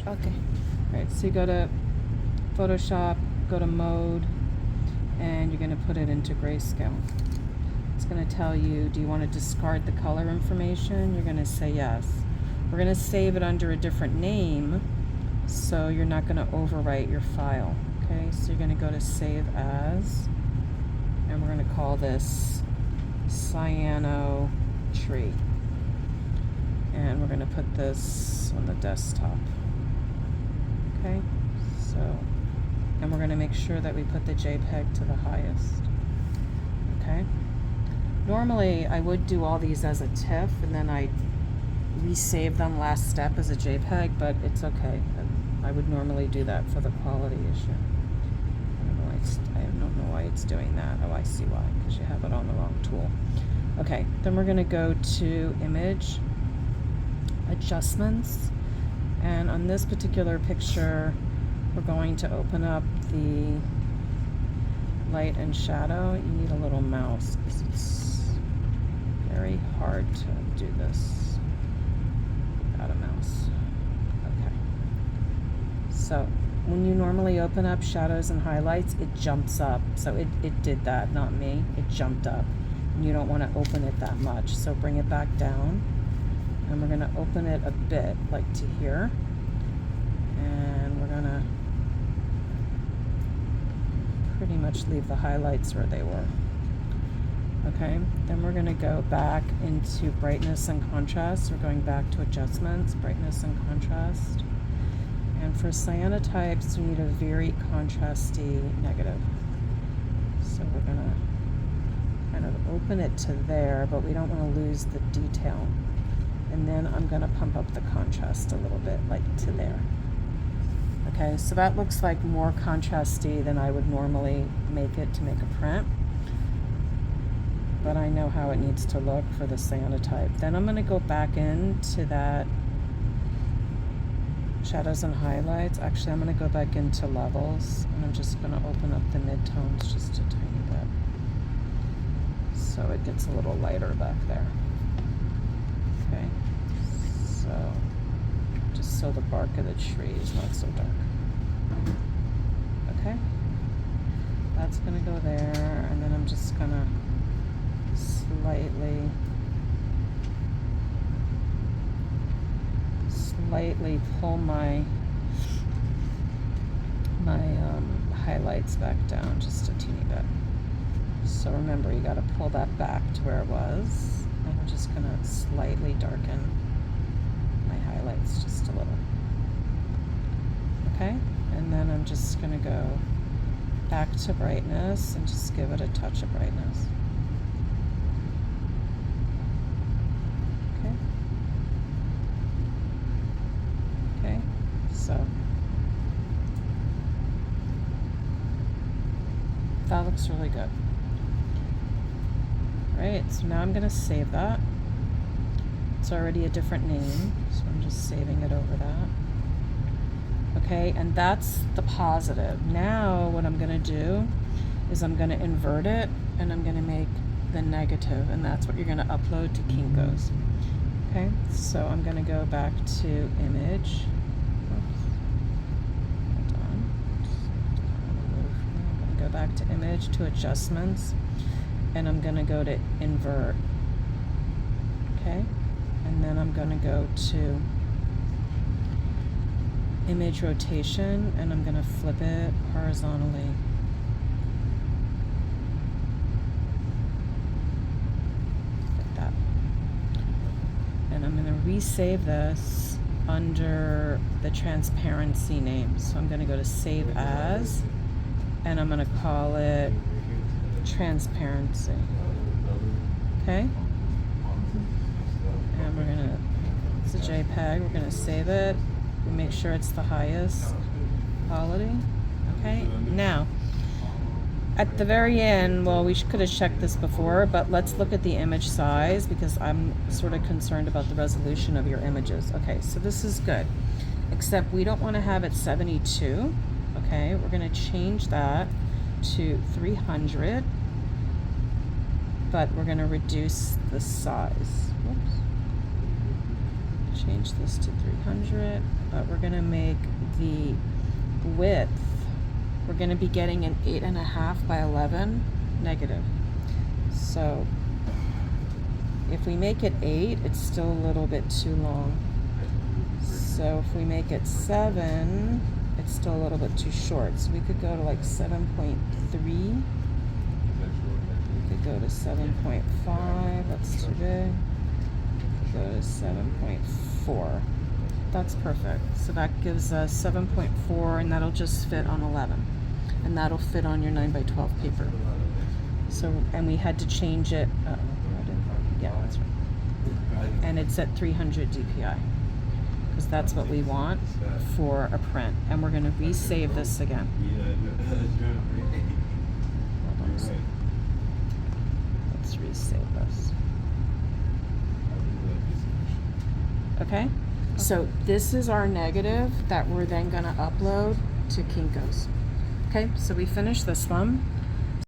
Okay. All right, so you go to Photoshop, go to mode, and you're going to put it into grayscale. It's going to tell you, do you want to discard the color information? You're going to say yes. We're going to save it under a different name, so you're not going to overwrite your file. Okay, so you're going to go to Save As, and we're going to call this Cyano Tree. And we're going to put this on the desktop. Okay, so, and we're going to make sure that we put the JPEG to the highest. Okay. Normally, I would do all these as a TIFF, and then I resave them last step as a JPEG, but it's okay. I would normally do that for the quality issue. I don't know why it's doing that. Oh, I see why, because you have it on the wrong tool. Okay, then we're going to go to Image, Adjustments, and on this particular picture, we're going to open up the light and shadow. You need a little mouse because it's very hard to do this without a mouse. Okay. So when you normally open up shadows and highlights, it jumps up. So it did that, not me. It jumped up. And you don't want to open it that much. So bring it back down. And we're going to open it a bit, like to here. And we're going to pretty much leave the highlights where they were. Okay, then we're going to go back into brightness and contrast. We're going back to adjustments, brightness and contrast. And for cyanotypes, we need a very contrasty negative. So we're going to kind of open it to there, but we don't want to lose the detail. And then I'm going to pump up the contrast a little bit, like to there. Okay, so that looks like more contrasty than I would normally make it to make a print. But I know how it needs to look for the cyanotype. Then I'm going to go back into that shadows and highlights. Actually, I'm going to go back into levels, and I'm just going to open up the midtones just a tiny bit. So it gets a little lighter back there. Okay, so just so the bark of the tree is not so dark. Okay, that's going to go there, and then I'm just going to slightly pull my highlights back down just a teeny bit. So remember, you got to pull that back to where it was, and I'm just going to slightly darken my highlights just a little. Okay, and then I'm just going to go back to brightness and just give it a touch of brightness. Okay, so that looks really good. All right, so now I'm going to save that. It's already a different name, so I'm just saving it over that. Okay, and that's the positive. Now what I'm going to do is I'm going to invert it, and I'm going to make the negative, and that's what you're going to upload to Kinko's. Okay, so I'm going to go back to Image. Oops. Hold on. I'm going to go back to Image, to Adjustments, and I'm going to go to Invert. Okay, and then I'm going to go to Image Rotation, and I'm going to flip it horizontally. Like that. And I'm going to resave this under the transparency name. So I'm going to go to Save As, and I'm going to call it Transparency. Okay? And we're going to, it's a JPEG, we're going to save it. Make sure it's the highest quality. Okay, now at the very end, well, we could have checked this before, but let's look at the image size because I'm sort of concerned about the resolution of your images. Okay, so this is good, except we don't want to have it 72. Okay, we're going to change that to 300, but we're going to reduce the size. Whoops. change this to 300, but we're gonna make the width, we're gonna be getting an 8.5 by 11 negative. So if we make it 8, it's still a little bit too long. So if we make it 7, it's still a little bit too short. So we could go to like 7.3. We could go to 7.5, that's too big. Go to 7.4. That's perfect. So that gives us 7.4, and that'll just fit on 11. And that'll fit on your 9 by 12 paper. So, and we had to change it, yeah, that's right. And it's at 300 DPI, because that's what we want for a print. And we're gonna resave this again. Hold on a second. Let's resave this. Okay? So this is our negative that we're then gonna upload to Kinko's. Okay, so we finished this one.